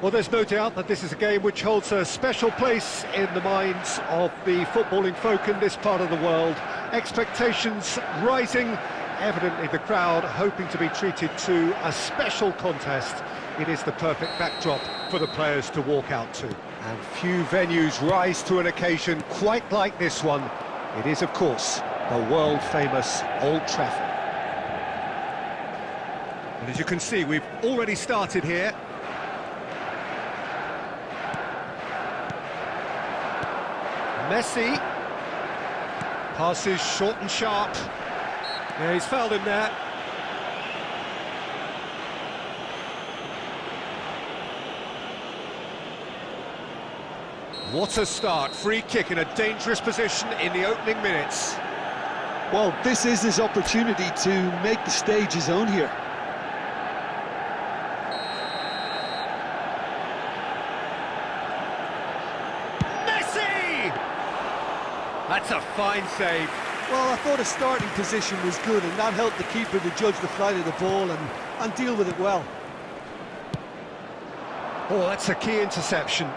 Well, there's no doubt that this is a game which holds a special place in the minds of the footballing folk in this part of the world. Expectations rising, evidently the crowd hoping to be treated to a special contest. It is the perfect backdrop for the players to walk out to. And few venues rise to an occasion quite like this one. It is, of course, the world-famous Old Trafford. And as you can see, we've already started here. Messi passes short and sharp. Yeah, he's fouled him there. What a start, free kick in a dangerous position in the opening minutes. Well, this is his opportunity to make the stage his own here. That's a fine save. Well, I thought his starting position was good, and that helped the keeper to judge the flight of the ball and deal with it well. Oh, that's a key interception.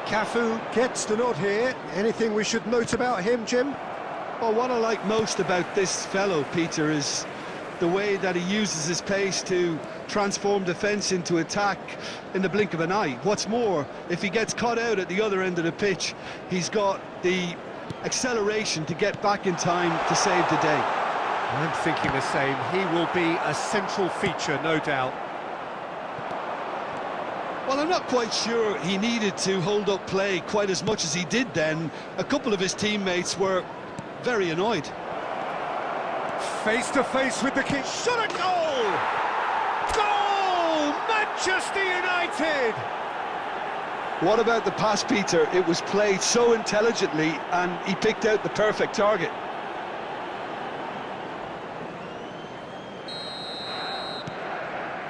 Cafu gets the nod here. Anything we should note about him, Jim? Well, what I like most about this fellow, Peter, is the way that he uses his pace to transform defence into attack in the blink of an eye. What's more, if he gets caught out at the other end of the pitch, he's got the acceleration to get back in time to save the day. I'm thinking the same. He will be a central feature, no doubt. Well, I'm not quite sure he needed to hold up play quite as much as he did then. A couple of his teammates were very annoyed. Face to face with the kick. Shot a goal! Goal! Manchester United! What about the pass, Peter? It was played so intelligently and he picked out the perfect target.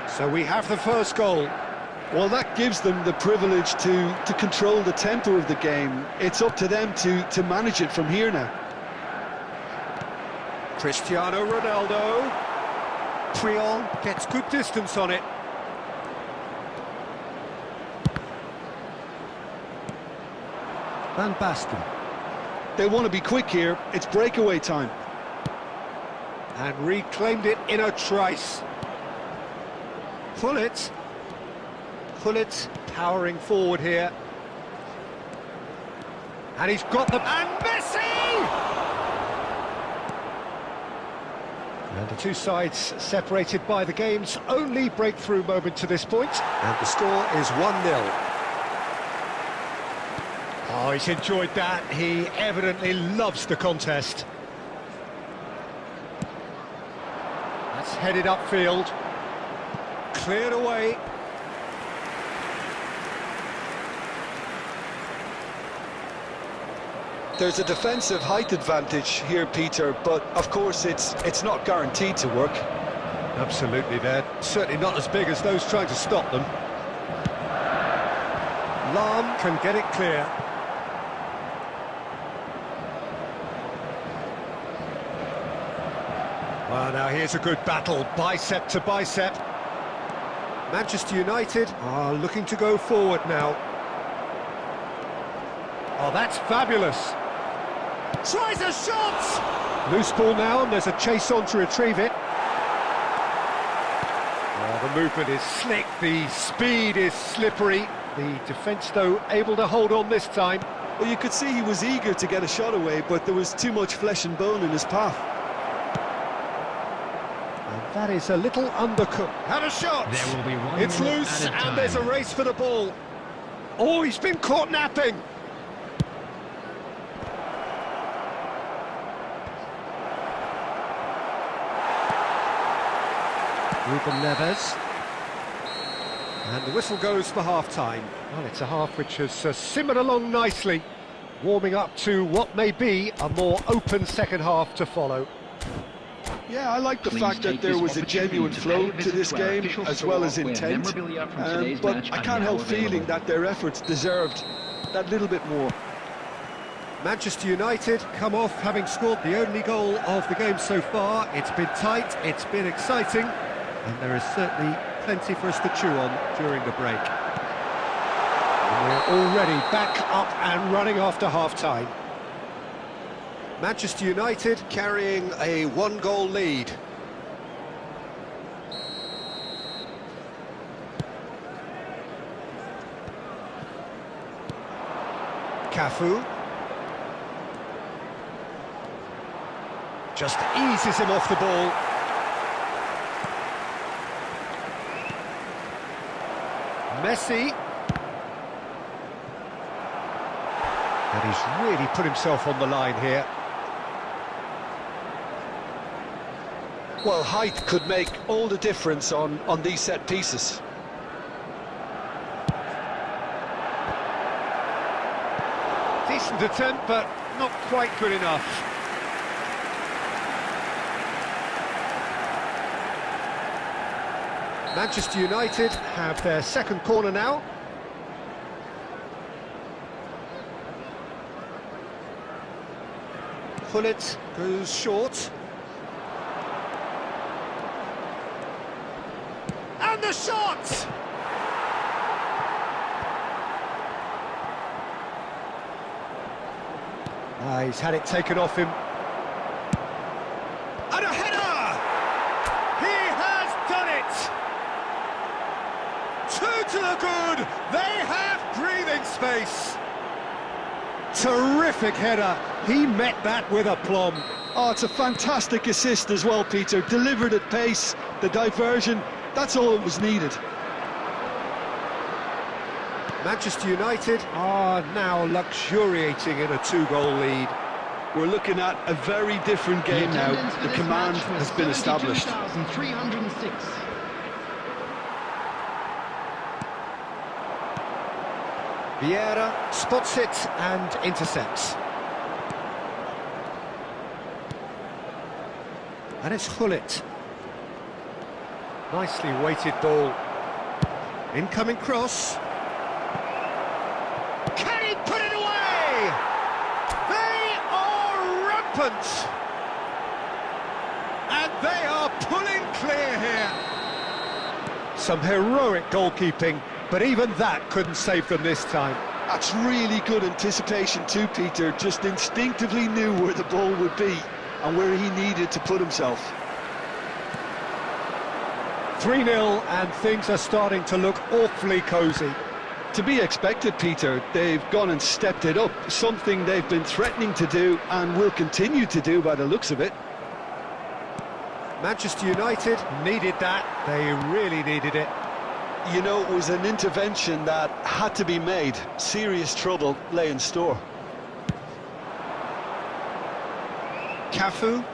So we have the first goal. Well, that gives them the privilege to control the tempo of the game. It's up to them to manage it from here now. Cristiano Ronaldo. Puyol gets good distance on it. Van Basten. They want to be quick here. It's breakaway time. And reclaimed it in a trice. Pullet powering forward here. And he's got the... And Messi! And the two sides separated by the game's only breakthrough moment to this point. And the score is 1-0. Oh, he's enjoyed that. He evidently loves the contest. That's headed upfield. Cleared away. There's a defensive height advantage here, Peter, but of course it's not guaranteed to work. Absolutely, they're certainly not as big as those trying to stop them. Lam can get it clear. Well, now here's a good battle, bicep to bicep. Manchester United are looking to go forward now. Oh, that's fabulous. Tries a shot! Loose ball now, and there's a chase on to retrieve it. Oh, the movement is slick, the speed is slippery. The defence, though, able to hold on this time. Well, you could see he was eager to get a shot away, but there was too much flesh and bone in his path. And that is a little undercooked. Had a shot! There will be one. It's loose, and there's a race for the ball. Oh, he's been caught napping. Ruben Neves. And the whistle goes for half-time. Well, it's a half which has simmered along nicely, warming up to what may be a more open second half to follow. Yeah, I like the fact that there was a genuine flow to this game, as well as intent, but I can't help feeling that their efforts deserved that little bit more. Manchester United come off having scored the only goal of the game so far. It's been tight, it's been exciting, and there is certainly Plenty for us to chew on during the break. And we're already back up and running after half-time. Manchester United carrying a one-goal lead. Cafu. Just eases him off the ball. Messi. And he's really put himself on the line here. Well, height could make all the difference on these set pieces. Decent attempt, but not quite good enough. Manchester United have their second corner now. Gullit goes short. And the shot! He's had it taken off him. And a header! He has done it! Two to the good! They have breathing space! Terrific header. He met that with aplomb. Oh, it's a fantastic assist as well, Peter. Delivered at pace, the diversion, that's all that was needed. Manchester United are now luxuriating in a two-goal lead. We're looking at a very different game now. The command has been established. 306. Vieira spots it and intercepts. And it's Gullit. Nicely weighted ball. Incoming cross. Can he put it away? They are rampant. And they are pulling clear here. Some heroic goalkeeping, but even that couldn't save them this time. That's really good anticipation too, Peter. Just instinctively knew where the ball would be and where he needed to put himself. 3-0 and things are starting to look awfully cosy. To be expected, Peter. They've gone and stepped it up, something they've been threatening to do and will continue to do by the looks of it. Manchester United needed that, they really needed it. You know, it was an intervention that had to be made. Serious trouble lay in store. Cafu.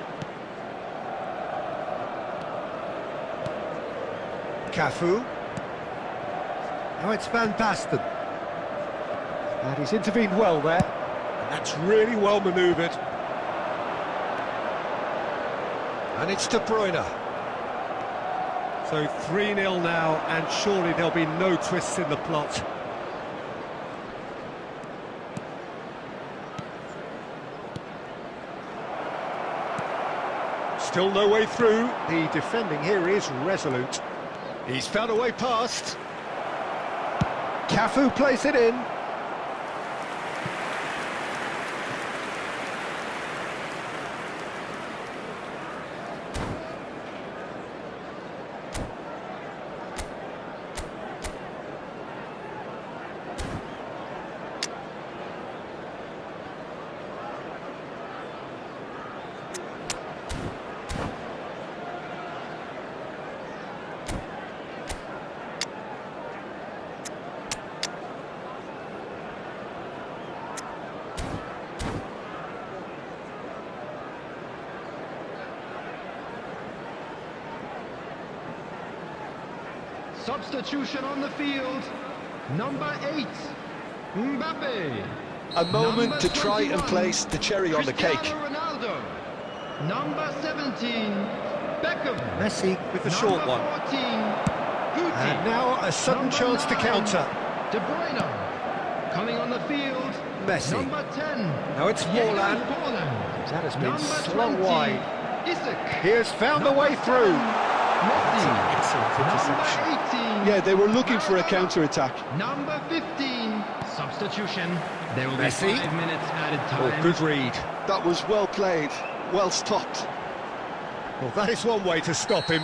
Cafu. Now it's Van Basten. And he's intervened well there. And that's really well manoeuvred. And it's De Bruyne. So 3-0 now, and surely there'll be no twists in the plot. Still no way through. The defending here is resolute. He's found a way past. Cafu plays it in. Substitution on the field. Number 8, Mbappe. A moment Number to try and 21, place the cherry on the cake. Cristiano Ronaldo. Number 17, Beckham. Messi with the short one. 14, Guti. And now a sudden Number chance to 9, counter. De Bruyne. Coming on the field. Messi. Number 10. Now it's Forlan. Forlan. That has been Number slung 20, wide. Isak. He has found the way through. Messi. Excellent interception. Number Yeah, they were looking for a counter-attack. Number 15, substitution. There will be Messi. 5 minutes added time. Oh, good read. That was well played, well stopped. Well, that is one way to stop him.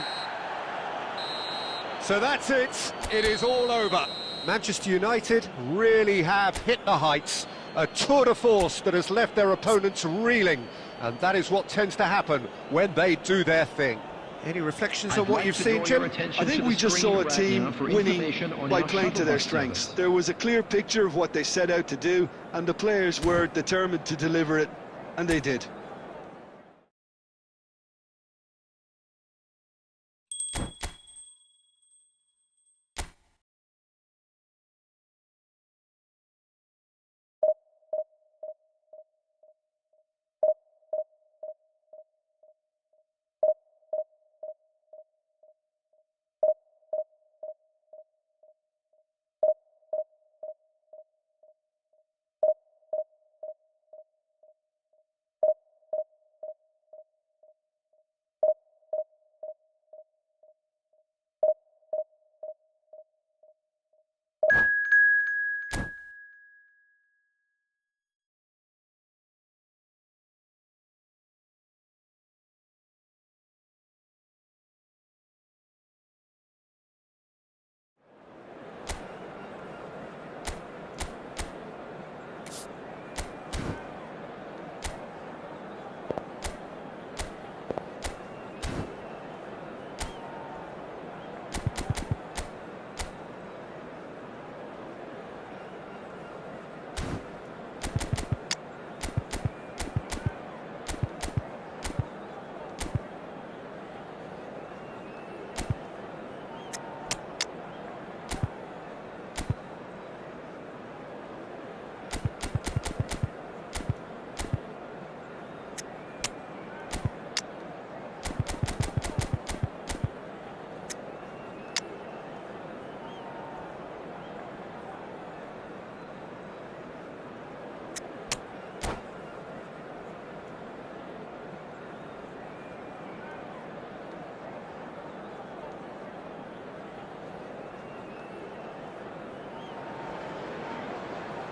So that's it. It is all over. Manchester United really have hit the heights. A tour de force that has left their opponents reeling. And that is what tends to happen when they do their thing. Any reflections on what you've seen, Jim? I think we just saw a team winning by playing to their strengths. There was a clear picture of what they set out to do, and the players were determined to deliver it, and they did.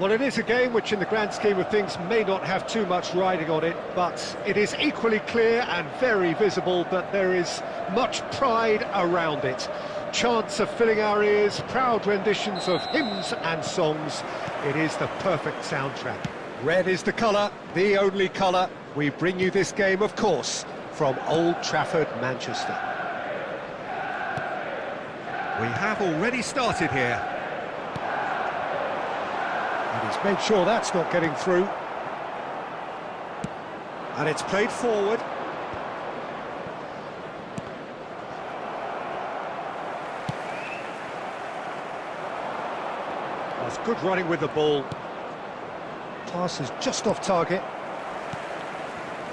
Well, it is a game which in the grand scheme of things may not have too much riding on it, but it is equally clear and very visible that there is much pride around it. Chants are filling our ears, proud renditions of hymns and songs. It is the perfect soundtrack. Red is the colour, the only colour. We bring you this game, of course, from Old Trafford, Manchester. We have already started here. And he's made sure that's not getting through. And it's played forward. That's good running with the ball. Pass is just off target.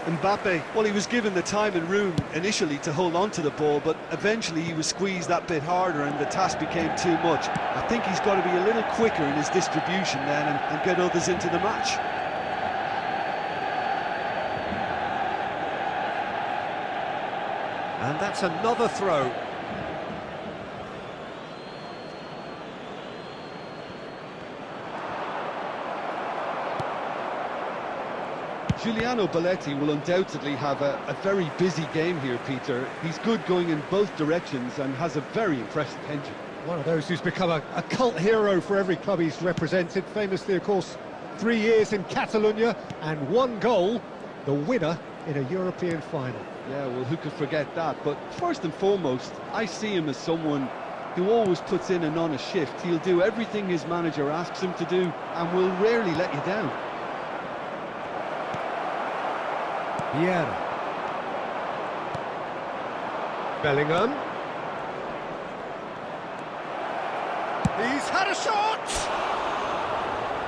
Mbappe, well, he was given the time and room initially to hold on to the ball, but eventually he was squeezed that bit harder and the task became too much. I think he's got to be a little quicker in his distribution then and get others into the match. And that's another throw. Giuliano Belletti will undoubtedly have a very busy game here, Peter. He's good going in both directions and has a very impressive engine. One of those who's become a cult hero for every club he's represented. Famously, of course, 3 years in Catalonia and 1 goal, the winner in a European final. Yeah, well, who could forget that? But first and foremost, I see him as someone who always puts in an honest shift. He'll do everything his manager asks him to do and will rarely let you down. Vieira. Bellingham. He's had a shot!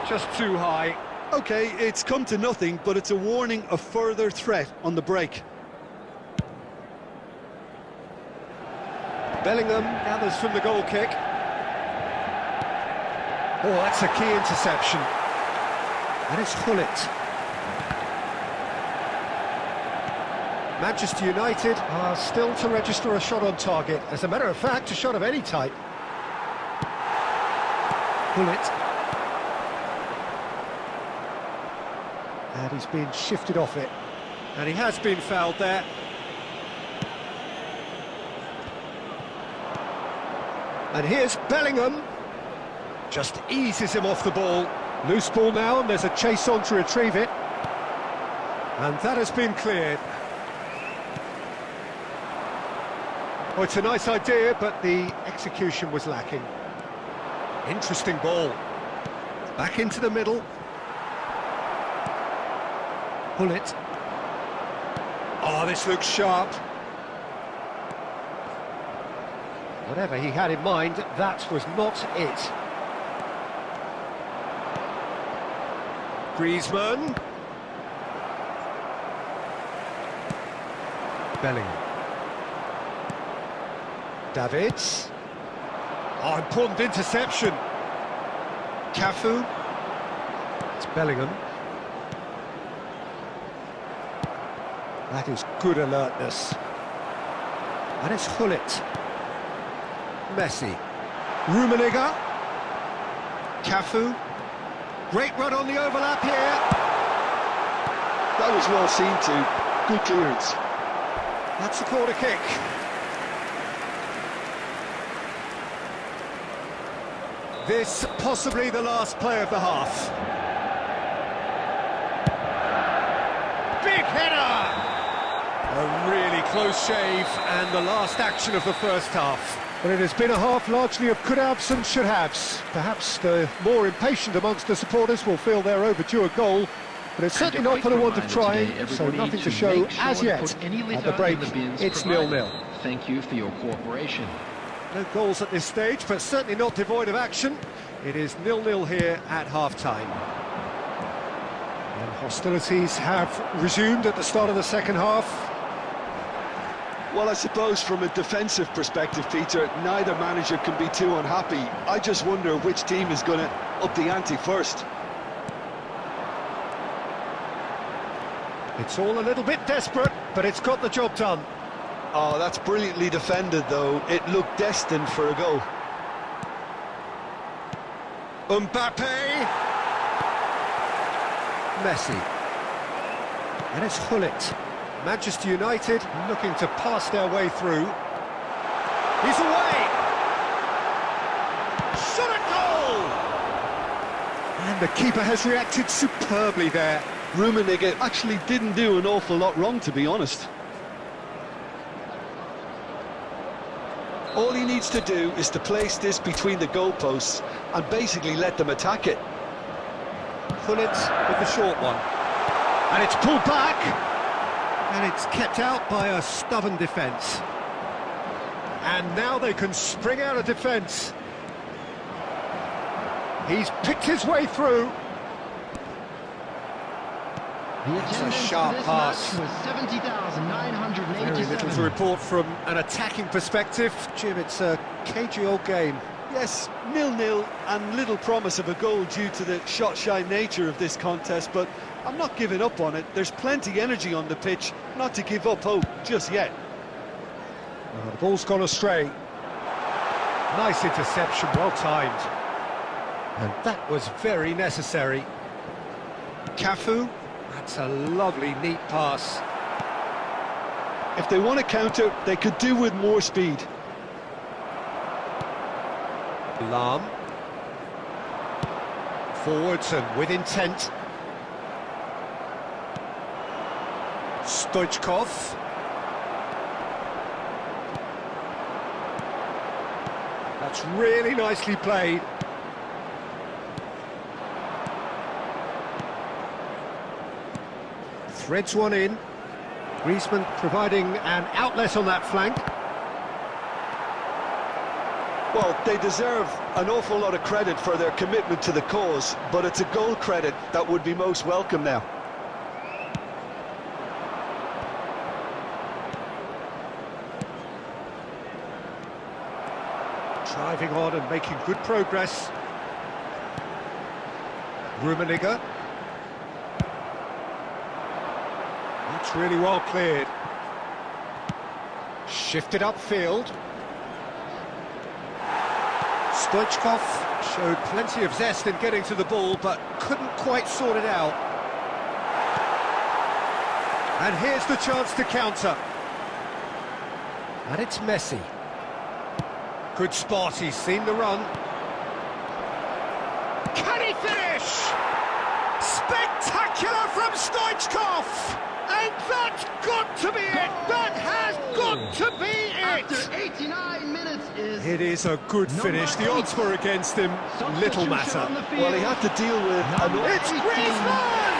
Just too high. Okay, it's come to nothing, but it's a warning of further threat on the break. Bellingham gathers from the goal kick. Oh, that's a key interception. And it's Gullit. Manchester United are still to register a shot on target. As a matter of fact, a shot of any type. Pull it. And he's been shifted off it. And he has been fouled there. And here's Bellingham. Just eases him off the ball. Loose ball now, and there's a chase on to retrieve it. And that has been cleared. Oh, it's a nice idea, but the execution was lacking. Interesting ball. Back into the middle. Pull it. Oh, this looks sharp. Whatever he had in mind, that was not it. Griezmann. Bellingham. Davids. Oh, important interception. Cafu. It's Bellingham. That is good alertness. And it's Gullit. Messi. Rummenigge. Cafu. Great run on the overlap here. That was well seen too. Good clearance. That's a corner kick. This possibly the last play of the half. Big header! A really close shave and the last action of the first half. But it has been a half largely of could-haves and should-haves. Perhaps the more impatient amongst the supporters will feel they're overdue a goal, but it's certainly not for the want of trying, so nothing to show as yet. At the break, it's 0-0. Thank you for your cooperation. No goals at this stage, but certainly not devoid of action. It is 0-0 here at half-time. And hostilities have resumed at the start of the second half. Well, I suppose from a defensive perspective, Peter, neither manager can be too unhappy. I just wonder which team is going to up the ante first. It's all a little bit desperate, but it's got the job done. Oh, that's brilliantly defended, though. It looked destined for a goal. Mbappe. Messi. And it's Gullit. Manchester United looking to pass their way through. He's away! Shot at goal! And the keeper has reacted superbly there. Rummenigge actually didn't do an awful lot wrong, to be honest. All he needs to do is to place this between the goalposts and basically let them attack it. Gullit with the short one. And it's pulled back. And it's kept out by a stubborn defence. And now they can spring out of defence. He's picked his way through. It's a sharp pass. Very little to report from an attacking perspective. Jim, it's a cagey old game. Yes, 0-0 and little promise of a goal due to the shot-shy nature of this contest, but I'm not giving up on it. There's plenty energy on the pitch, not to give up hope just yet. The ball's gone astray. Nice interception, well timed. And that was very necessary. Cafu, that's a lovely, neat pass. If they want to counter, they could do with more speed. Lahm. Forwards and with intent. Stoichkov. That's really nicely played. Threads one in. Griezmann providing an outlet on that flank. Well, they deserve an awful lot of credit for their commitment to the cause, but it's a goal credit that would be most welcome now. Driving on and making good progress. Rummenigge. That's really well cleared. Shifted upfield. Stoichkov showed plenty of zest in getting to the ball, but couldn't quite sort it out. And here's the chance to counter. And it's Messi. Good spot, he's seen the run. Can he finish? Spectacular from Stoichkov! And that's got to be it! That has got to be it! After 89 minutes It is a good finish. The odds were against him. Little matter. Well, he had to deal with... It's Griezmann!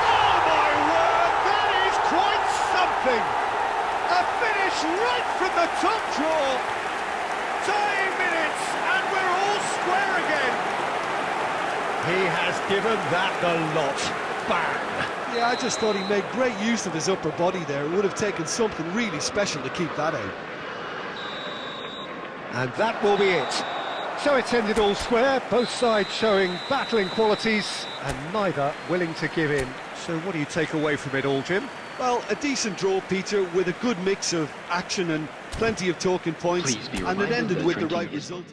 Oh my word, that is quite something! A finish right from the top draw. Dying minutes, and we're all square again. He has given that the lot. Bang! Yeah, I just thought he made great use of his upper body there. It would have taken something really special to keep that out. And that will be it. So it's ended all square, both sides showing battling qualities and neither willing to give in. So what do you take away from it all, Jim? Well, a decent draw, Peter, with a good mix of action and plenty of talking points, and it ended with the right result.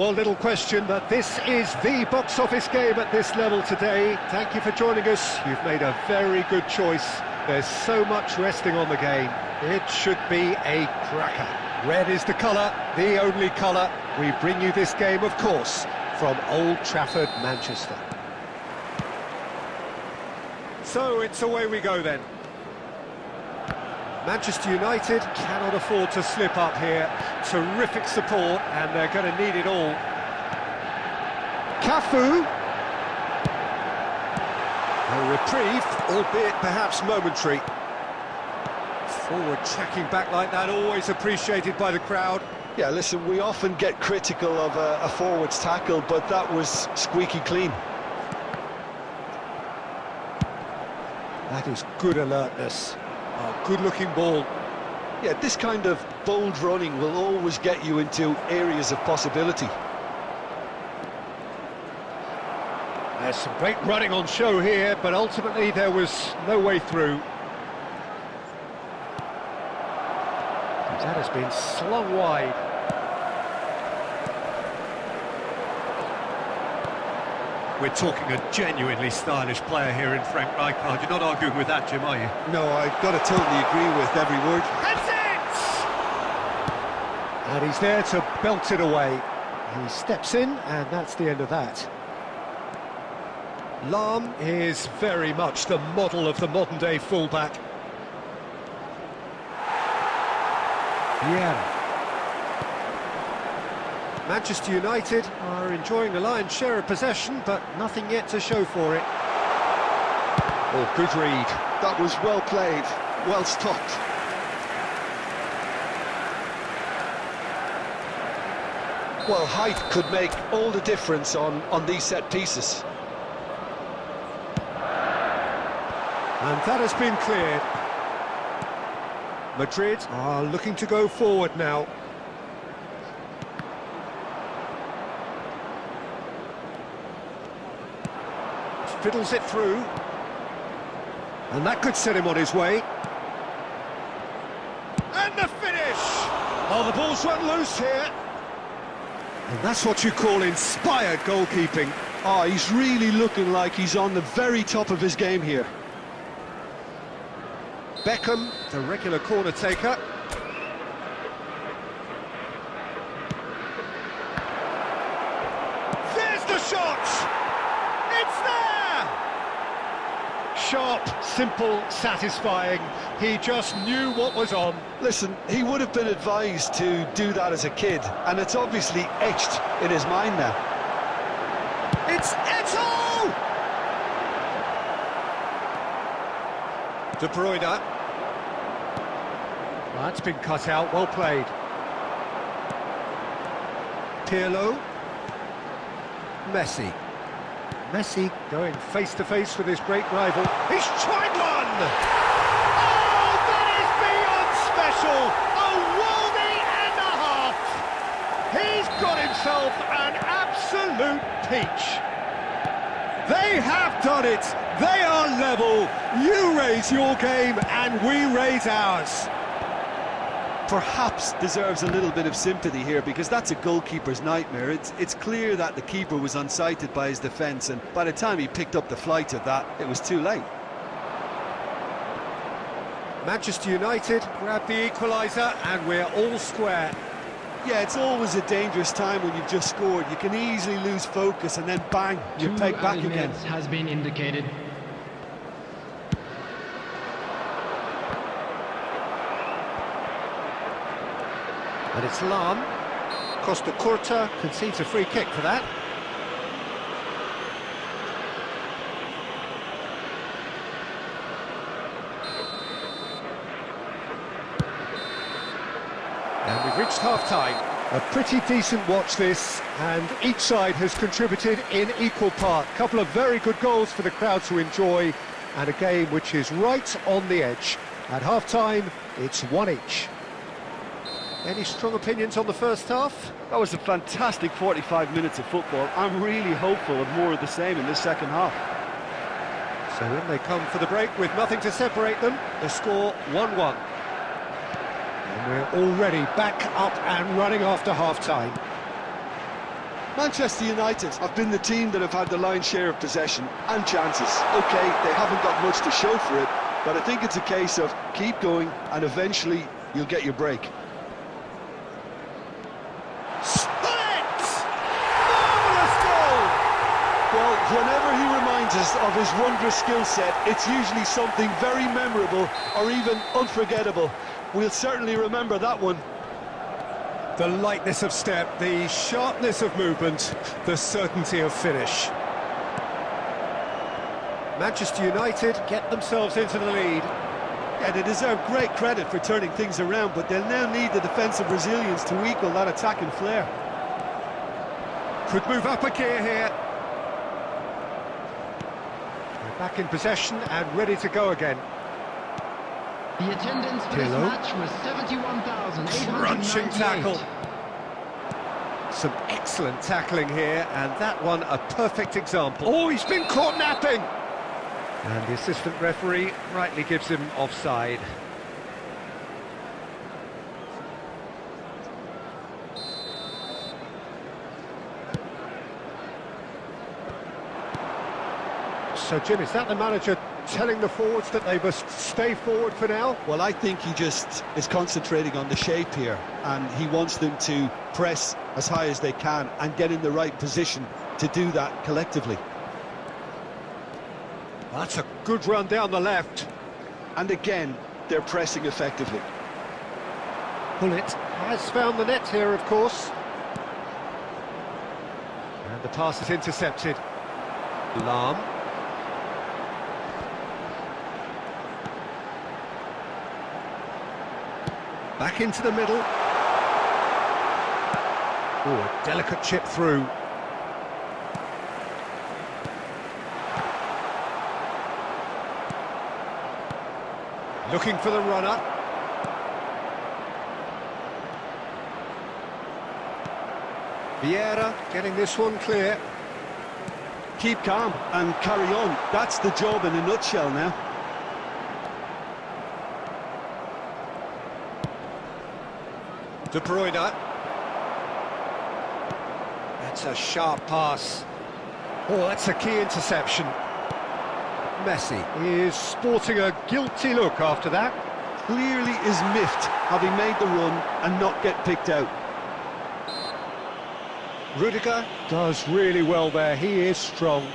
Well, little question that this is the box office game at this level today. Thank you for joining us. You've made a very good choice. There's so much resting on the game. It should be a cracker. Red is the colour, the only colour. We bring you this game, of course, from Old Trafford, Manchester. So it's away we go then. Manchester United cannot afford to slip up here. Terrific support, and they're going to need it all. Cafu. A reprieve, albeit perhaps momentary. Forward tracking back like that, always appreciated by the crowd. Yeah, listen, we often get critical of a forward's tackle, but that was squeaky clean. That is good alertness. A good-looking ball. Yeah, this kind of bold running will always get you into areas of possibility. There's some great running on show here, but ultimately there was no way through. That has been slung wide. We're talking a genuinely stylish player here in Frank Rijkaard. You're not arguing with that, Jim, are you? No, I've got to totally agree with every word. That's it! And he's there to belt it away. He steps in, and that's the end of that. Lahm is very much the model of the modern-day fullback. Yeah. Manchester United are enjoying a lion's share of possession, but nothing yet to show for it. Oh, good read. That was well played, well stopped. Well, height could make all the difference on these set pieces. And that has been cleared. Madrid are looking to go forward now. Fiddles it through. And that could set him on his way. And the finish! Oh, the ball's run loose here. And that's what you call inspired goalkeeping. Oh, he's really looking like he's on the very top of his game here. Beckham, the regular corner taker. There's the shot! It's there! Sharp, simple, satisfying. He just knew what was on. Listen, he would have been advised to do that as a kid, and it's obviously etched in his mind now. It's Eto'o! De Bruyne. Well, that's been cut out, well played. Pirlo. Messi. Messi going face-to-face with his great rival. He's tried one! Oh, that is beyond special! A worldie and a half! He's got himself an absolute peach. They have done it! They are level! You raise your game and we raise ours. Perhaps deserves a little bit of sympathy here, because that's a goalkeeper's nightmare. It's clear that the keeper was unsighted by his defence, and by the time he picked up the flight of that, it was too late. Manchester United grab the equaliser and we're all square. Yeah, it's always a dangerous time when you've just scored. You can easily lose focus and then bang, you're pegged back again. Has been indicated. And it's Lahm. Costa Curta concedes a free kick for that. And we've reached half-time. A pretty decent watch this, and each side has contributed in equal part. A couple of very good goals for the crowd to enjoy, and a game which is right on the edge. At half-time, it's one each. Any strong opinions on the first half? That was a fantastic 45 minutes of football. I'm really hopeful of more of the same in this second half. So in they come for the break with nothing to separate them. The score 1-1. And we're already back up and running after half-time. Manchester United have been the team that have had the lion's share of possession and chances. OK, they haven't got much to show for it, but I think it's a case of keep going and eventually you'll get your break. Well, whenever he reminds us of his wondrous skill set, it's usually something very memorable or even unforgettable. We'll certainly remember that one. The lightness of step, the sharpness of movement, the certainty of finish. Manchester United get themselves into the lead. Yeah, they deserve great credit for turning things around, but they'll now need the defensive resilience to equal that attacking flair. Could move up a gear here. Back in possession and ready to go again. The attendance for this match was 71,898. Crunching tackle. Some excellent tackling here, and that one a perfect example. Oh, he's been caught napping! And the assistant referee rightly gives him offside. So, Jim, is that the manager telling the forwards that they must stay forward for now? Well, I think he just is concentrating on the shape here, and he wants them to press as high as they can and get in the right position to do that collectively. Well, that's a good run down the left. And again, they're pressing effectively. Bullet has found the net here, of course. And the pass is intercepted. Lam. Back into the middle. Oh, a delicate chip through. Looking for the runner. Vieira getting this one clear. Keep calm and carry on. That's the job in a nutshell now. De Bruyne. That's a sharp pass. Oh, that's a key interception. Messi is sporting a guilty look after that. Clearly is miffed, having made the run and not get picked out. Rudiger does really well there. He is strong.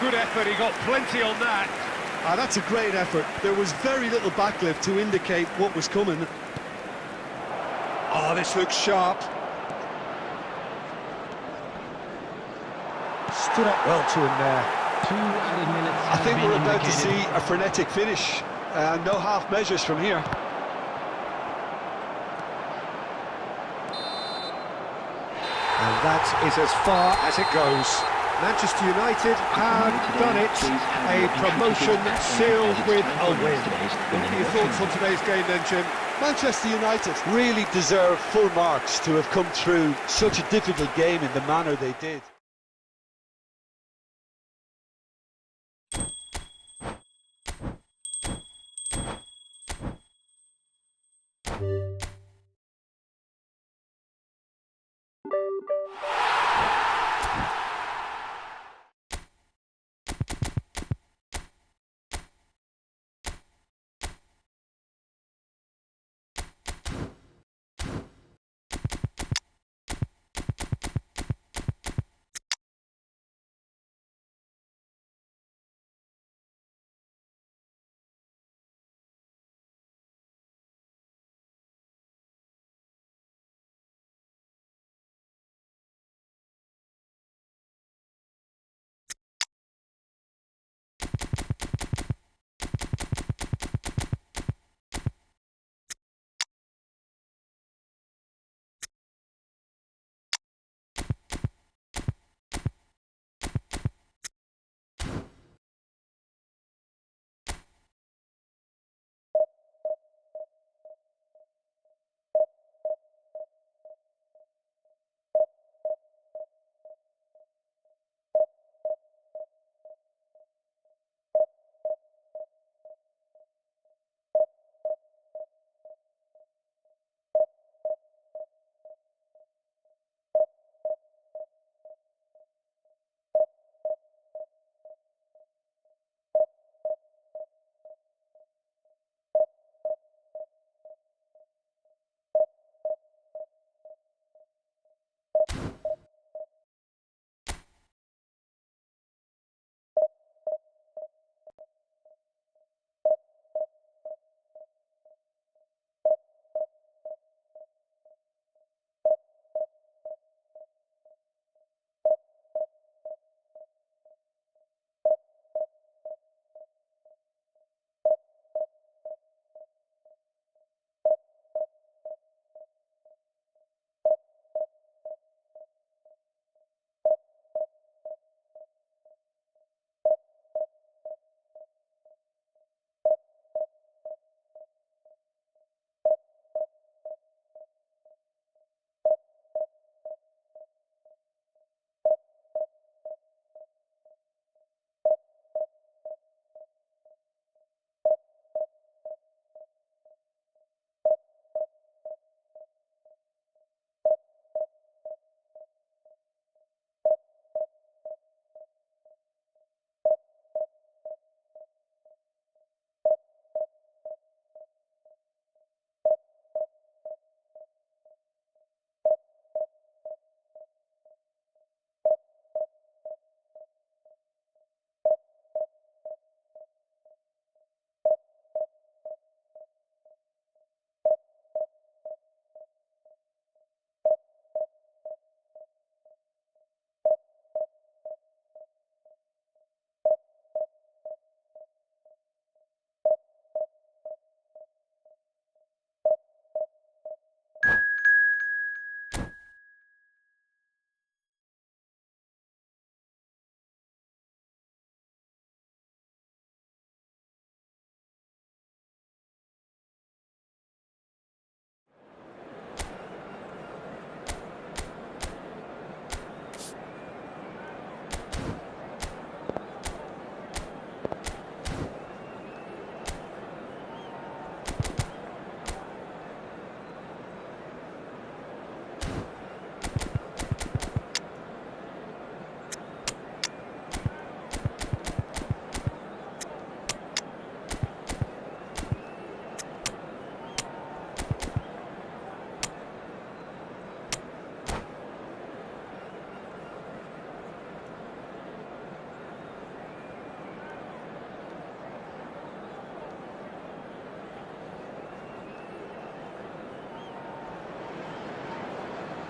Good effort, he got plenty on that. That's a great effort. There was very little backlift to indicate what was coming. Oh, this looks sharp. Stood up well to him there. 2 added minutes. I think we're about to see a frenetic finish. No half measures from here. And that is as far as it goes. Manchester United have done it, a promotion sealed with a win. What are your thoughts on today's game then, Jim? Manchester United really deserve full marks to have come through such a difficult game in the manner they did.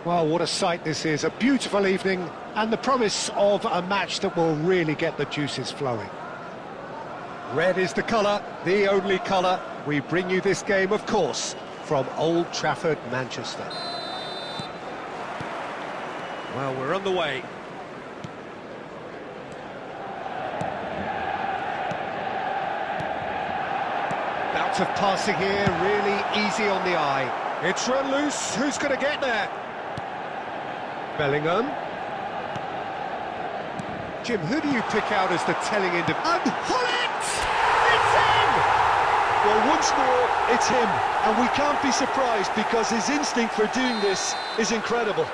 Well, what a sight this is, a beautiful evening and the promise of a match that will really get the juices flowing. Red is the colour, the only colour. We bring you this game, of course, from Old Trafford, Manchester. Well, we're on the way. Bout of passing here, really easy on the eye. It's run loose, who's going to get there? Bellingham. Jim, who do you pick out as the telling individual? And Hullet! It's in! Well, once more, it's him, and we can't be surprised because his instinct for doing this is incredible.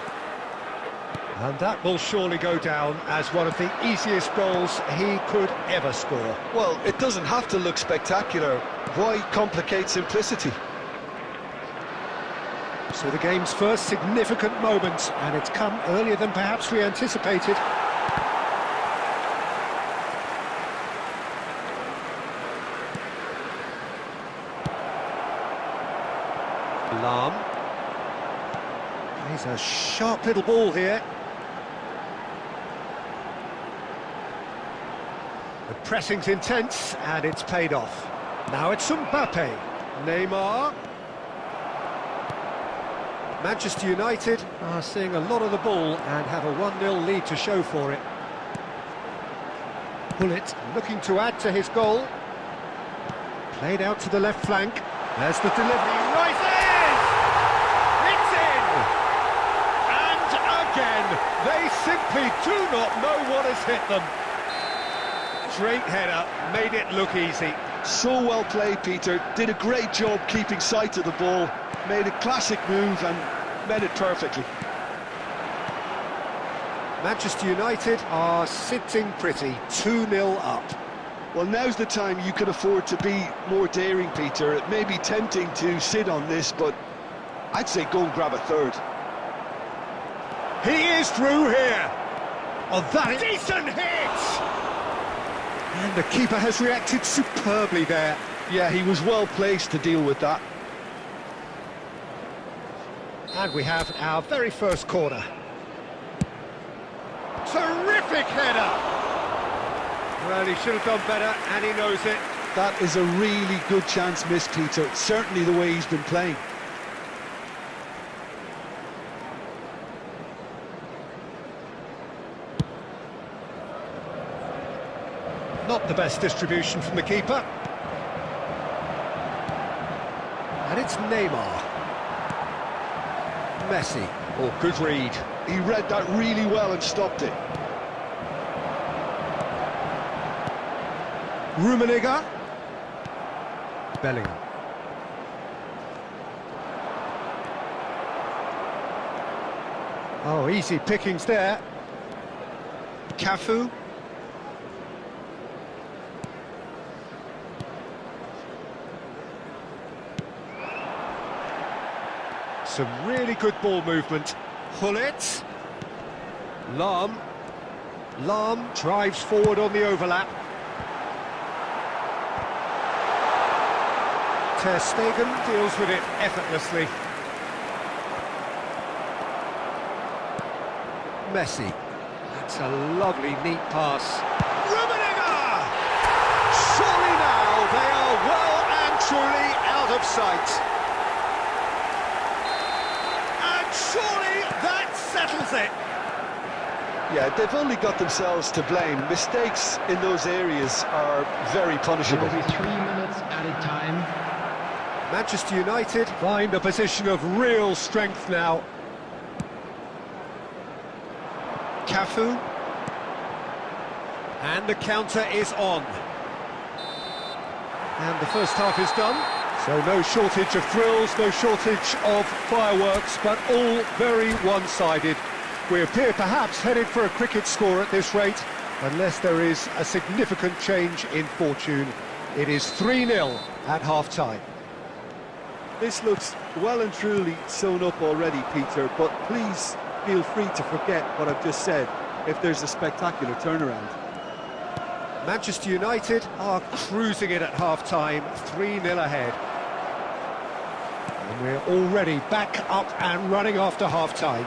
And that will surely go down as one of the easiest goals he could ever score. Well, it doesn't have to look spectacular. Why complicate simplicity? So the game's first significant moment, and it's come earlier than perhaps we anticipated. Lahm. He's a sharp little ball here. The pressing's intense, and it's paid off. Now it's Mbappe. Neymar. Manchester United are seeing a lot of the ball and have a 1-0 lead to show for it. Hullet looking to add to his goal. Played out to the left flank. There's the delivery. Right in! It's in! And again, they simply do not know what has hit them. Straight header, made it look easy. So well played, Peter. Did a great job keeping sight of the ball. Made a classic move and met it perfectly. Manchester United are sitting pretty, 2-0 up. Well, now's the time you can afford to be more daring, Peter. It may be tempting to sit on this, but I'd say go and grab a third. He is through here. Oh, that is decent hit! And the keeper has reacted superbly there. Yeah, he was well placed to deal with that. And we have our very first corner. Terrific header! Well, he should have done better, and he knows it. That is a really good chance missed, Peter. Certainly the way he's been playing. Not the best distribution from the keeper. And it's Neymar. Messi. Oh, good read. He read that really well and stopped it. Rummenigge. Bellingham. Oh, easy pickings there. Cafu. Some really good ball movement. Hullet. Lahm. Lahm drives forward on the overlap. Ter Stegen deals with it effortlessly. Messi. That's a lovely, neat pass. Rummenigge! Surely now they are well and truly out of sight. And surely that settles it. Yeah, they've only got themselves to blame. Mistakes in those areas are very punishable. There will be 3 minutes added time. Manchester United find a position of real strength now. Cafu. And the counter is on. And the first half is done. So no shortage of thrills, no shortage of fireworks, but all very one-sided. We appear perhaps headed for a cricket score at this rate, unless there is a significant change in fortune. It is 3-0 at half-time. This looks well and truly sewn up already, Peter, but please feel free to forget what I've just said if there's a spectacular turnaround. Manchester United are cruising it at half-time, 3-0 ahead. And we're already back up and running after half-time.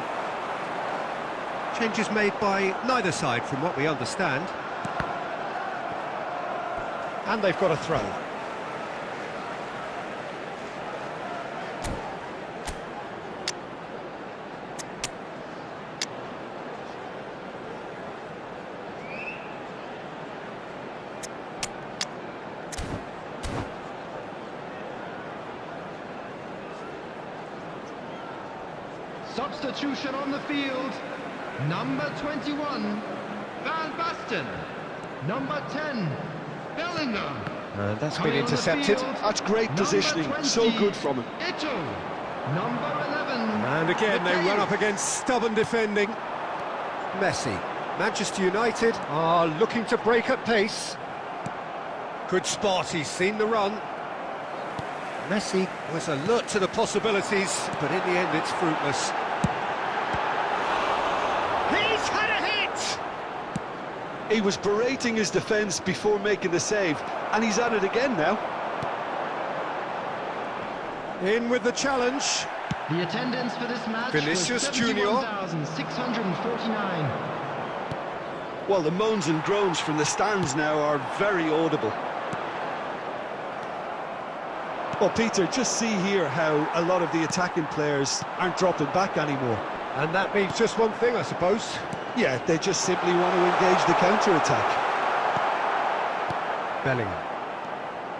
Changes made by neither side from what we understand. And they've got a throw. Substitution on the field. Number 21, Van Basten. Number 10, Bellingham. And that's been Coming on the intercepted. field, That's great number positioning, 20, so good from him. Ito. Number 11. And again, they run up Mateus. against stubborn defending. Messi. Manchester United are looking to break at pace. Good spot, he's seen the run. Messi was alert to the possibilities, but in the end it's fruitless. He's had a hit! He was berating his defence before making the save, and he's at it again now. In with the challenge. The attendance for this match Vinicius was Junior. 71,649. Well, the moans and groans from the stands now are very audible. Well, Peter, just see here how a lot of the attacking players aren't dropping back anymore. And that means just one thing, I suppose. Yeah, they just simply want to engage the counter-attack. Bellingham.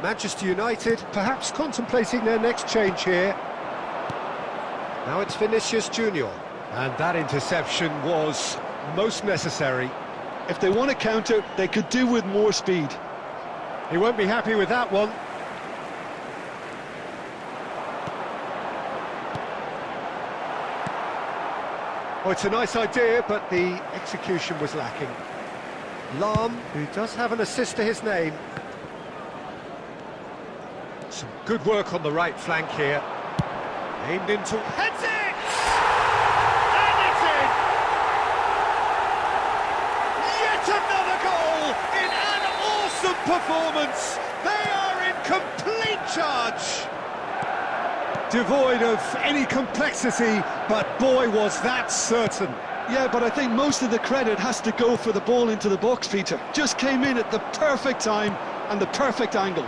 Manchester United perhaps contemplating their next change here. Now it's Vinicius Junior. And that interception was most necessary. If they want to counter, they could do with more speed. He won't be happy with that one. Oh, it's a nice idea, but the execution was lacking. Lahm, who does have an assist to his name. Some good work on the right flank here. Aimed into... Heads it! And it's in! Yet another goal in an awesome performance! They are in complete charge! Devoid of any complexity, but boy was that certain. Yeah, but I think most of the credit has to go for the ball into the box, Peter. Just came in at the perfect time and the perfect angle.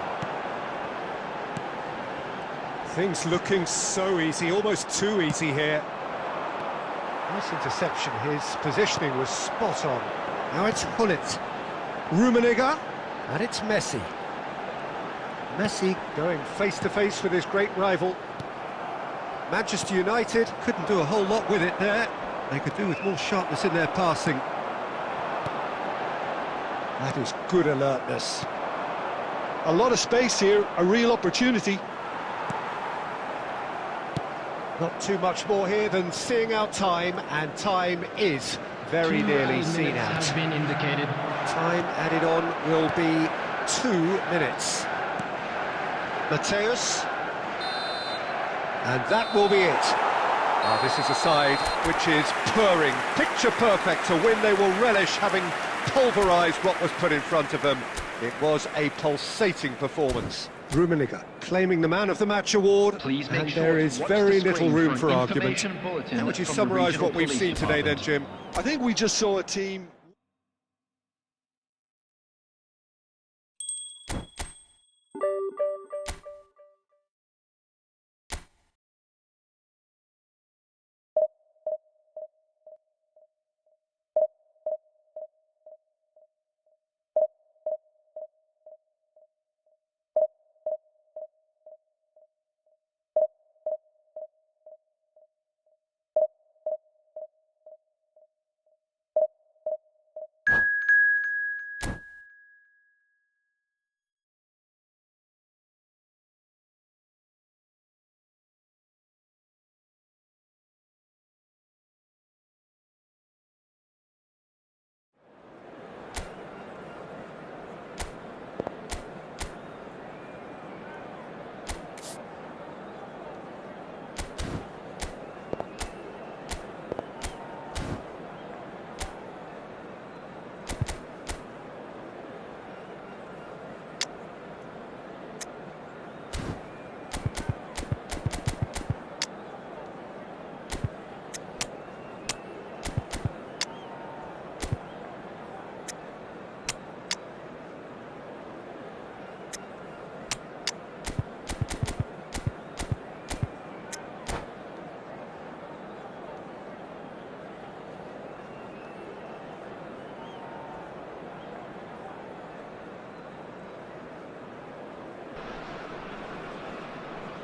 Things looking so easy, almost too easy here. Nice interception, his positioning was spot on. Now it's Hullet, Rummenigge, and it's Messi. Messi going face-to-face with his great rival. Manchester United couldn't do a whole lot with it there. They could do with more sharpness in their passing. That is good alertness. A lot of space here, a real opportunity. Not too much more here than seeing out time, and time is very nearly seen out. Has been indicated. Time added on will be 2 minutes. Mateus. And that will be it. Oh, this is a side which is purring, picture perfect. A win they will relish, having pulverised what was put in front of them. It was a pulsating performance. Rummenigge claiming the Man of the Match award, Please make and sure there to is watch very the little screen room for for an argument. information bulletin How would you from the summarise regional what we've police seen today then, department. Jim? I think we just saw a team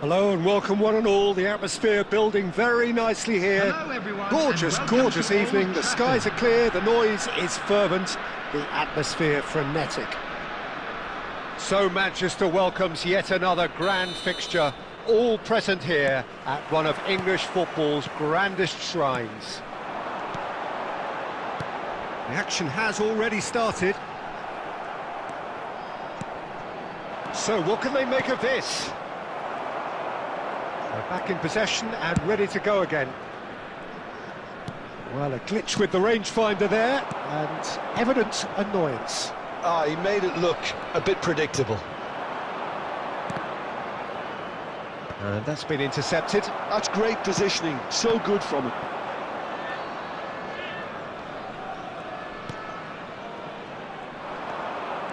Hello and welcome one and all. The atmosphere building very nicely here. Hello, everyone, Gorgeous, and welcome gorgeous to evening. Old The Trafford. skies are clear, the noise is fervent, the atmosphere frenetic. So Manchester welcomes yet another grand fixture, all present here at one of English football's grandest shrines. The action has already started. So what can they make of this? They're back in possession and ready to go again. Well, a glitch with the rangefinder there, and evident annoyance. He made it look a bit predictable. And that's been intercepted. That's great positioning, so good from him.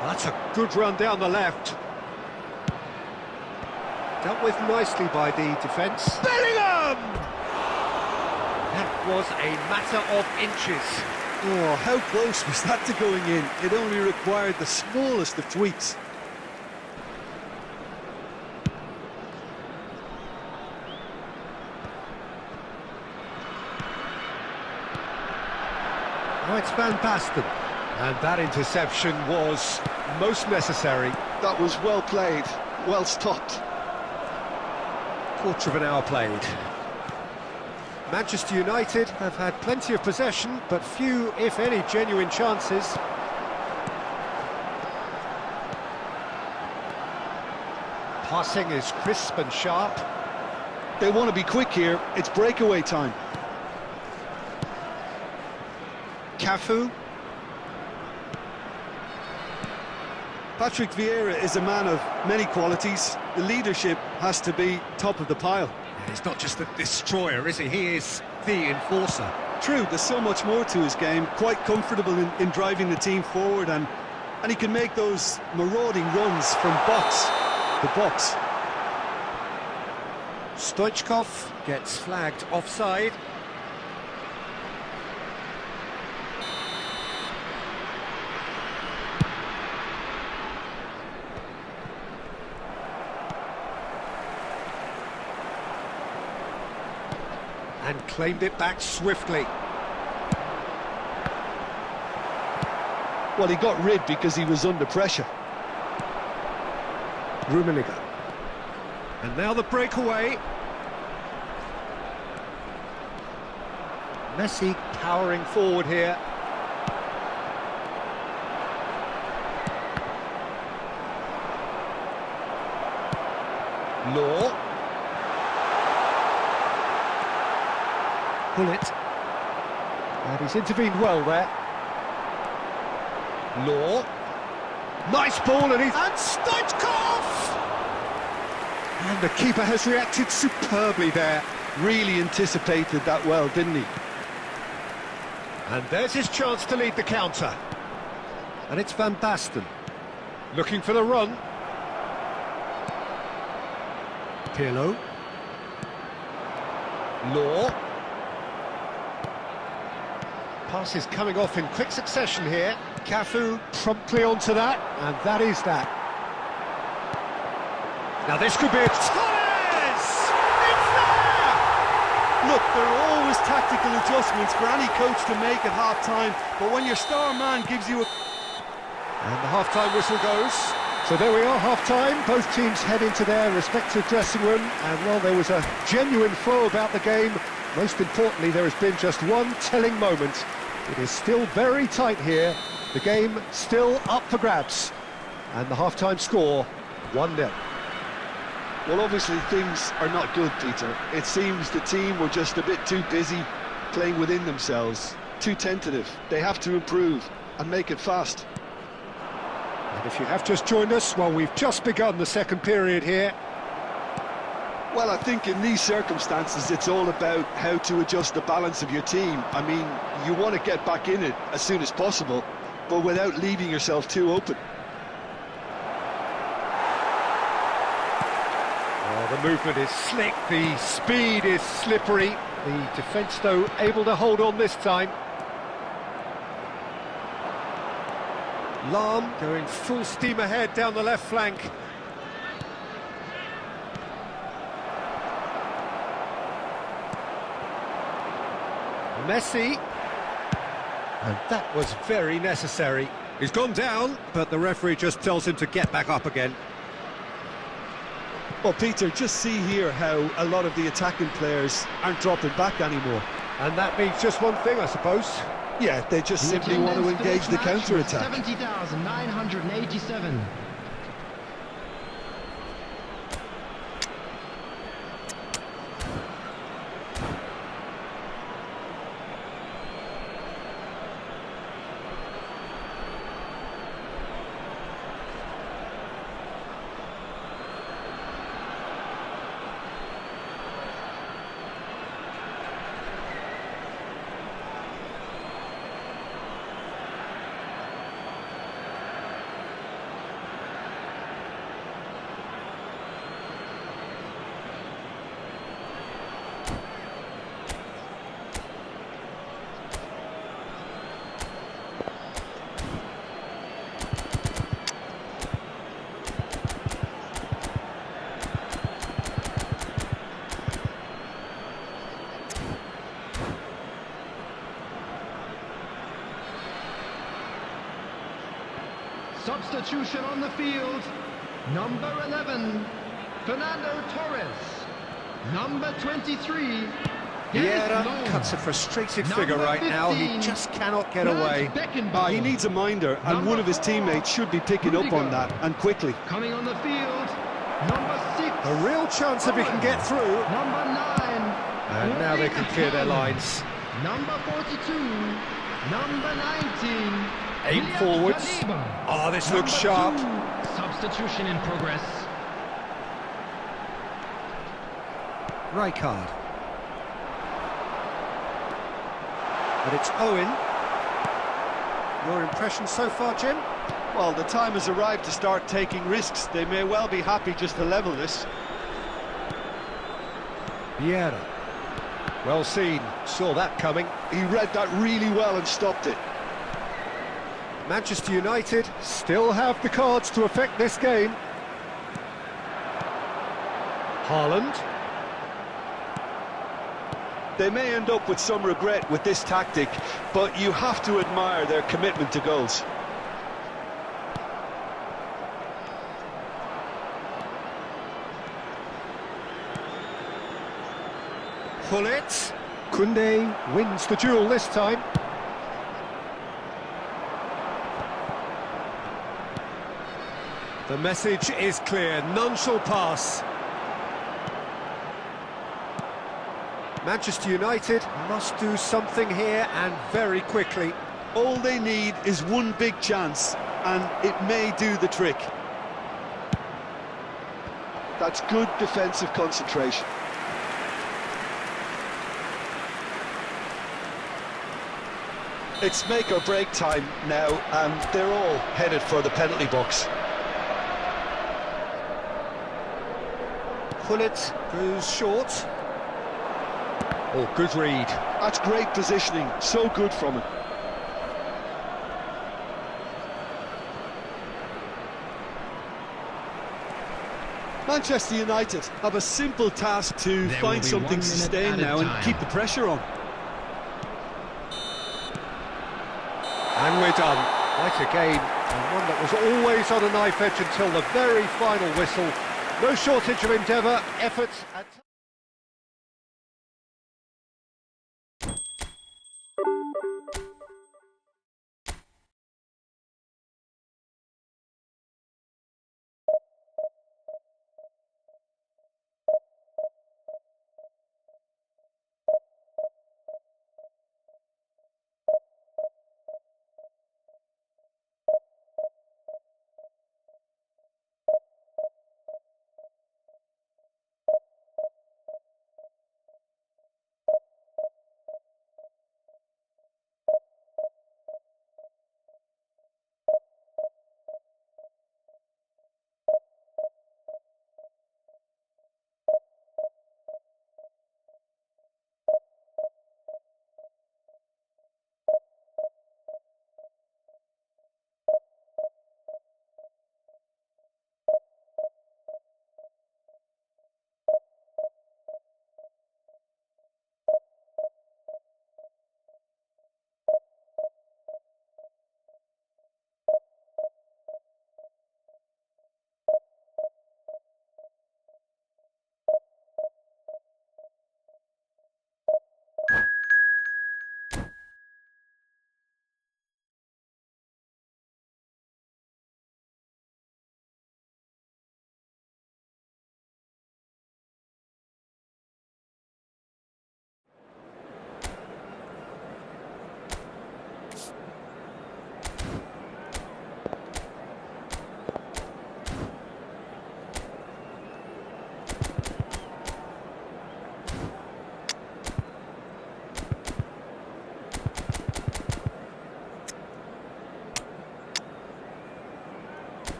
That's a good run down the left. Dealt with nicely by the defence. Bellingham! That was a matter of inches. Oh, how close was that to going in? It only required the smallest of tweaks. Now it's Van Basten. And that interception was most necessary. That was well played, well stopped. Quarter of an hour played. Manchester United have had plenty of possession, but few, if any, genuine chances. Passing is crisp and sharp. They want to be quick here, it's breakaway time. Cafu. Patrick Vieira is a man of many qualities. The leadership has to be top of the pile. He's not just the destroyer, is he? He is the enforcer. True, there's so much more to his game. Quite comfortable in driving the team forward, and he can make those marauding runs from box to box. Stoichkov gets flagged offside. And claimed it back swiftly. Well, he got rid because he was under pressure. Rummenigge. And now the breakaway. Messi powering forward here. Law. Bullet. And he's intervened well there. Law. Nice ball and Stoichkov! And the keeper has reacted superbly there. Really anticipated that well, didn't he? And there's his chance to lead the counter. And it's Van Basten. Looking for the run. Pirlo. Law. Pass is coming off in quick succession here. Cafu promptly onto that, and that is that. Now this could be a Torres! It's there! Look, there are always tactical adjustments for any coach to make at half-time, but when your star man gives you a... And the half-time whistle goes. So there we are, half-time. Both teams head into their respective dressing room, and while there was a genuine flow about the game, most importantly, there has been just one telling moment. It is still very tight here. The game still up for grabs. And the half-time score, 1-0. Well, obviously things are not good, Peter. It seems the team were just a bit too busy playing within themselves, too tentative. They have to improve and make it fast. And if you have just joined us, well, we've just begun the second period here. Well, I think in these circumstances, it's all about how to adjust the balance of your team. I mean, you want to get back in it as soon as possible, but without leaving yourself too open. Oh, the movement is slick, the speed is slippery. The defence, though, able to hold on this time. Lahm going full steam ahead down the left flank. Messi. And that was very necessary. He's gone down, but the referee just tells him to get back up again. Well, Peter, just see here how a lot of the attacking players aren't dropping back anymore. And that means just one thing, I suppose. Yeah, they just simply want to engage the counter-attack. 70,987. Substitution on the field. Number 11, Fernando Torres. Number 23, Vieira cuts a frustrated figure right now. He just cannot get away. He needs a minder, and one of his teammates should be picking up on that, and quickly. Coming on the field, number 6. A real chance if he can get through. Number 9. And now they can clear their lines. Number 42, number 19. Aim forwards. Galib. Oh, this looks sharp. 2. Substitution in progress. Rijkaard. But it's Owen. Your impression so far, Jim? Well, the time has arrived to start taking risks. They may well be happy just to level this. Vieira. Well seen. Saw that coming. He read that really well and stopped it. Manchester United still have the cards to affect this game. Haaland. They may end up with some regret with this tactic, but you have to admire their commitment to goals. Gullit. Koundé wins the duel this time. The message is clear, none shall pass. Manchester United must do something here, and very quickly. All they need is one big chance, and it may do the trick. That's good defensive concentration. It's make or break time now, and they're all headed for the penalty box. Gullit goes short. Oh, good read. That's great positioning, so good from him. Manchester United have a simple task to find something sustained now and keep the pressure on. And we're done. Quite a game, and one that was always on a knife edge until the very final whistle. No shortage of endeavour, effort and...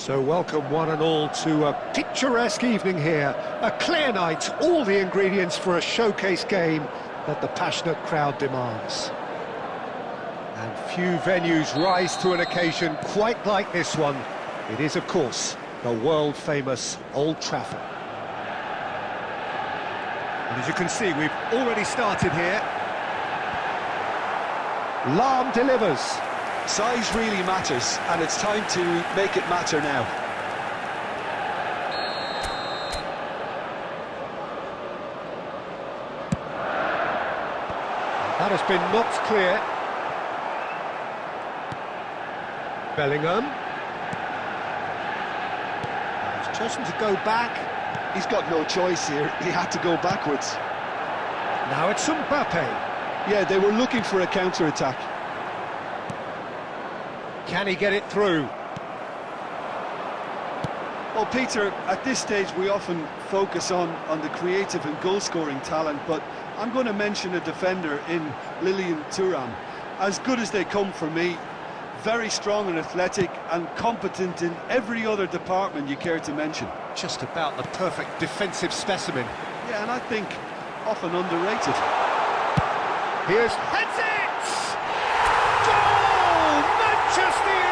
So welcome one and all to a picturesque evening here. A clear night, all the ingredients for a showcase game that the passionate crowd demands. And few venues rise to an occasion quite like this one. It is, of course, the world-famous Old Trafford. And as you can see, we've already started here. Lahm delivers. Size really matters, and it's time to make it matter now. That has been knocked clear. Bellingham. He's chosen to go back. He's got no choice here. He had to go backwards. Now it's Mbappe. Yeah, they were looking for a counter-attack. Can he get it through? Well, Peter, at this stage we often focus on the creative and goal-scoring talent, but I'm going to mention a defender in Lilian Thuram. As good as they come for me, very strong and athletic and competent in every other department you care to mention. Just about the perfect defensive specimen. Yeah, and I think often underrated. Here's heads it! Goal! Manchester United!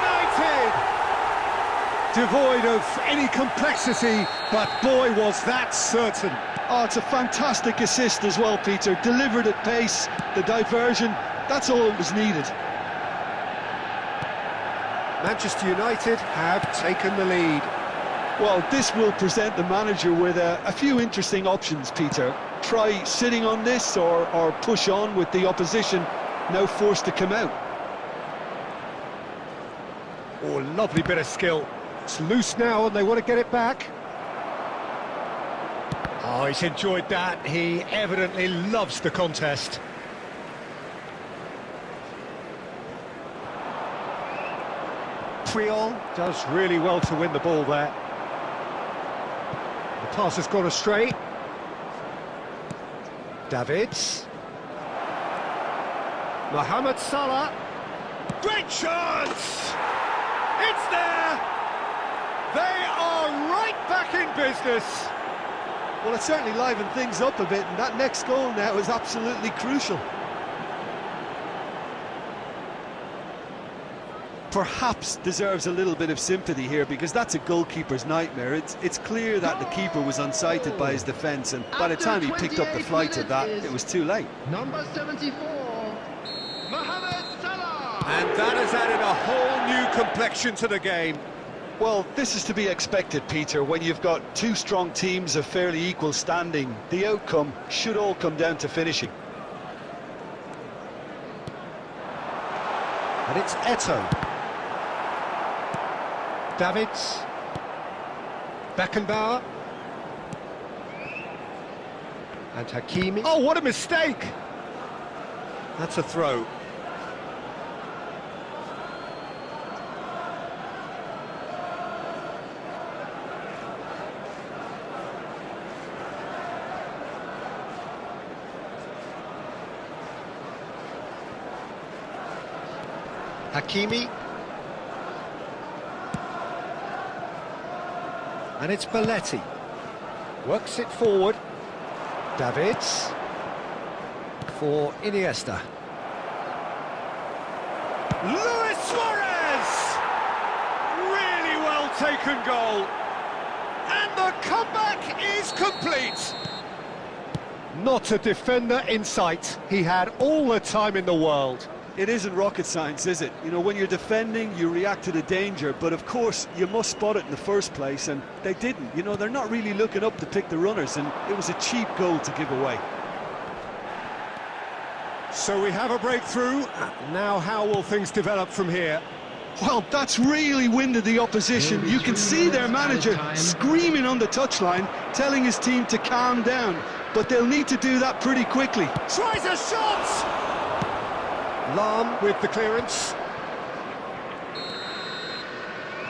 Devoid of any complexity, but boy was that certain. Oh, it's a fantastic assist as well, Peter. Delivered at pace, the diversion, that's all that was needed. Manchester United have taken the lead. Well, this will present the manager with a few interesting options, Peter. Try sitting on this or push on with the opposition now forced to come out. Oh, lovely bit of skill. It's loose now and they want to get it back. Oh, he's enjoyed that. He evidently loves the contest. Puyol does really well to win the ball there. The pass has gone astray. Davids. Mohamed Salah. Great chance! It's there! They are right back in business. Well, it certainly livened things up a bit, and that next goal now is absolutely crucial. Perhaps deserves a little bit of sympathy here, because that's a goalkeeper's nightmare. It's clear that the keeper was unsighted by his defence, and by the time he picked up the flight of that, it was too late. Number 74, Mohamed Salah. And that has added a whole new complexion to the game. Well, this is to be expected, Peter. When you've got two strong teams of fairly equal standing, the outcome should all come down to finishing. And it's Eto'o. Davids. Beckenbauer. And Hakimi. Oh, what a mistake! That's a throw. Hakimi. And it's Belletti. Works it forward. Davids. For Iniesta. Luis Suarez! Really well taken goal. And the comeback is complete. Not a defender in sight. He had all the time in the world. It isn't rocket science, is it? You know, when you're defending, you react to the danger, but of course, you must spot it in the first place, and they didn't. You know, they're not really looking up to pick the runners, and it was a cheap goal to give away. So we have a breakthrough. Now how will things develop from here? Well, that's really winded the opposition. You can see their manager screaming on the touchline, telling his team to calm down, but they'll need to do that pretty quickly. Tries a shot! Lahm with the clearance.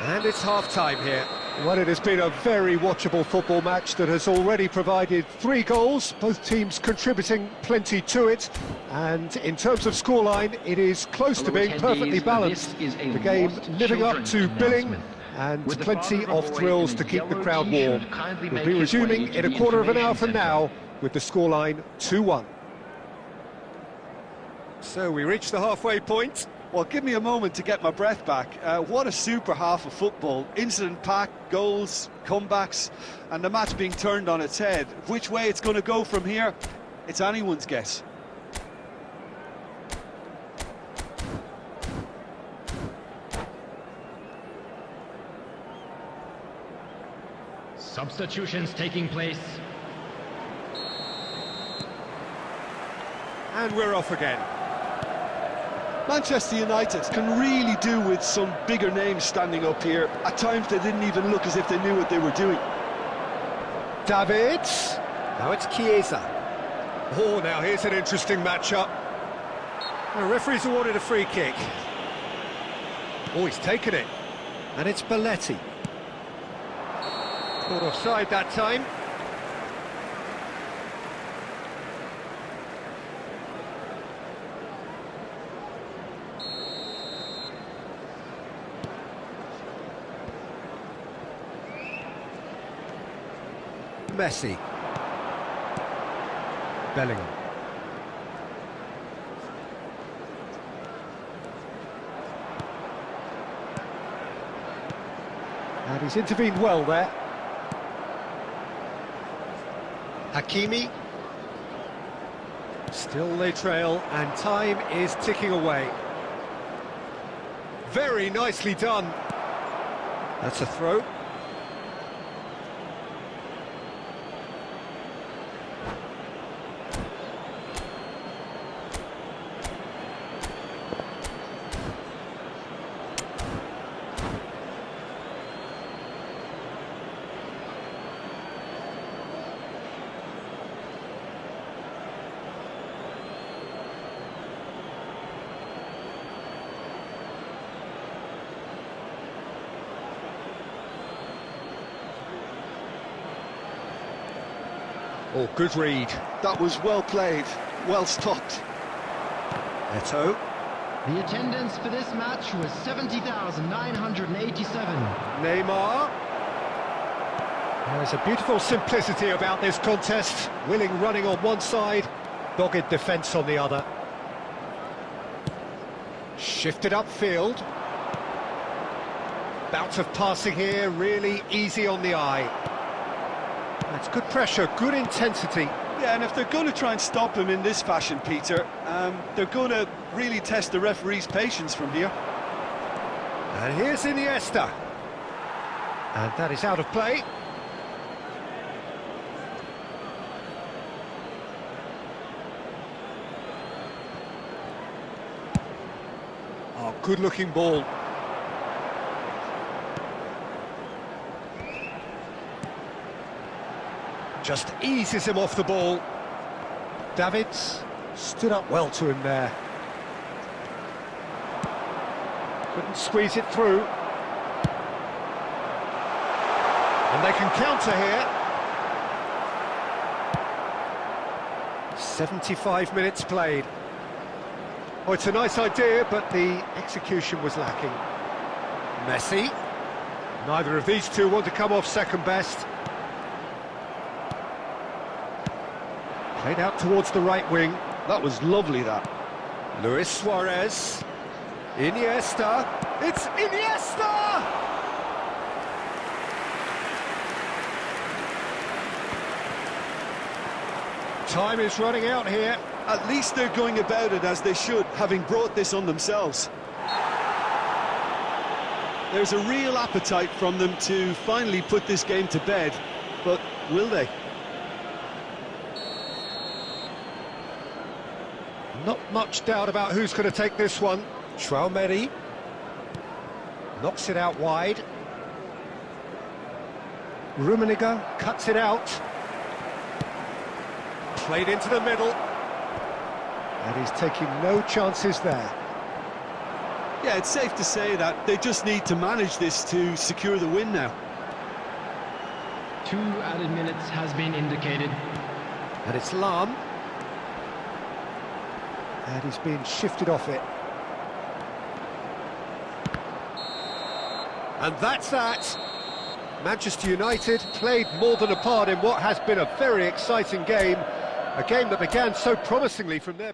And it's half-time here. Well, it has been a very watchable football match that has already provided 3 goals, both teams contributing plenty to it. And in terms of scoreline, it is close to being perfectly balanced. The game living up to billing and With the plenty father of a of boy thrills in to a keep the yellow crowd t-shirt warm. kindly We'll make be his way resuming to in a the quarter of an hour information from centre. now with the scoreline 2-1. So we reach the halfway point. Well, give me a moment to get my breath back. What a super half of football. Incident-packed, goals, comebacks, and the match being turned on its head. Which way it's going to go from here, it's anyone's guess. Substitutions taking place. And we're off again. Manchester United can really do with some bigger names standing up here. At times they didn't even look as if they knew what they were doing. David. Now it's Chiesa. Oh, now here's an interesting matchup. The referee's awarded a free kick. Oh, he's taken it. And it's Belletti. Caught offside that time. Messi. Bellingham. And he's intervened well there. Hakimi. Still they trail, and time is ticking away. Very nicely done. That's a throw. Oh, good read. That was well played, well stopped. Eto. The attendance for this match was 70,987. Neymar. There's a beautiful simplicity about this contest. Willing running on one side, dogged defence on the other. Shifted upfield. Bout of passing here, really easy on the eye. That's good pressure, good intensity. Yeah, and if they're going to try and stop him in this fashion, Peter, they're going to really test the referee's patience from here. And here's Iniesta. And that is out of play. Oh, good-looking ball. Just eases him off the ball. Davids stood up well to him there. Couldn't squeeze it through. And they can counter here. 75 minutes played. Oh, it's a nice idea, but the execution was lacking. Messi. Neither of these two want to come off second best. Played out towards the right wing. That was lovely, that. Luis Suarez. Iniesta. It's Iniesta! Time is running out here. At least they're going about it as they should, having brought this on themselves. There's a real appetite from them to finally put this game to bed, but will they? Not much doubt about who's going to take this one. Traoré knocks it out wide. Rummenigge cuts it out. Played into the middle. And he's taking no chances there. Yeah, it's safe to say that they just need to manage this to secure the win now. 2 added minutes has been indicated. And it's Lahm. And he's being shifted off it. And that's that. Manchester United played more than a part in what has been a very exciting game. A game that began so promisingly from their...